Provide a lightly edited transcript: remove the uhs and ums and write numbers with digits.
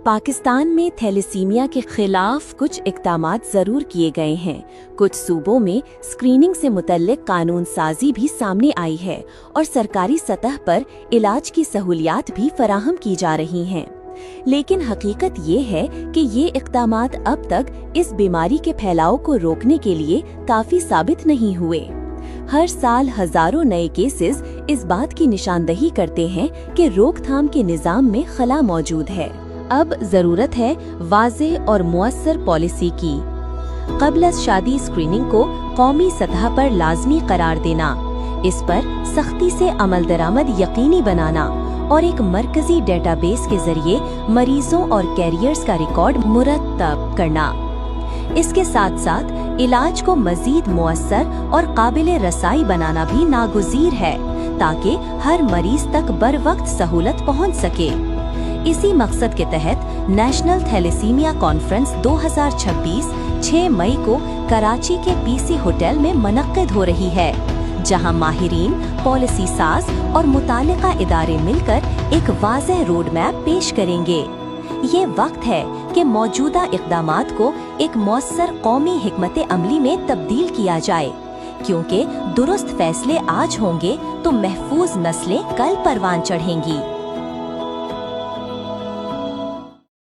पाकिस्तान में थैलेसीमिया के खिलाफ कुछ इक़दामात ज़रूर किए गए हैं। कुछ सूबों में स्क्रीनिंग से मुतल्लिक कानून साजी भी सामने आई है और सरकारी सतह पर इलाज की सहूलियात भी फराहम की जा रही हैं। लेकिन हकीकत ये है कि ये इक़दामात अब तक इस बीमारी के फैलाव को रोकने के लिए काफ़ी साबित नहीं हुए। हर साल हजारों नए केसेस इस बात की निशानदही करते हैं कि रोकथाम के निज़ाम में खला मौजूद है। अब जरूरत है वाज़ेह और मुअस्सर पॉलिसी की। क़ब्ल शादी स्क्रीनिंग को कौमी सतह पर लाजमी करार देना, इस पर सख्ती से अमल दरामद यकीनी बनाना और एक मरकजी डेटाबेस के जरिए मरीजों और कैरियर्स का रिकॉर्ड मुरतब करना। इसके साथ साथ इलाज को मजीद मुअस्सर और काबिल रसाई बनाना भी नागुज़ीर है, ताकि हर मरीज तक बर वक्त सहूलत पहुँच सके। इसी मकसद के तहत नेशनल थैलेसीमिया कॉन्फ्रेंस 2026 6 मई को कराची के पीसी होटल में मुनक्किद हो रही है, जहां माहिरीन, पॉलिसी साज और मुतालिका इदारे मिलकर एक वाज़ेह रोड मैप पेश करेंगे। ये वक्त है कि मौजूदा इक़दामात को एक मौसर कौमी हिकमत अमली में तब्दील किया जाए, क्योंकि दुरुस्त फैसले आज होंगे तो महफूज नस्लें कल परवान चढ़ेंगी।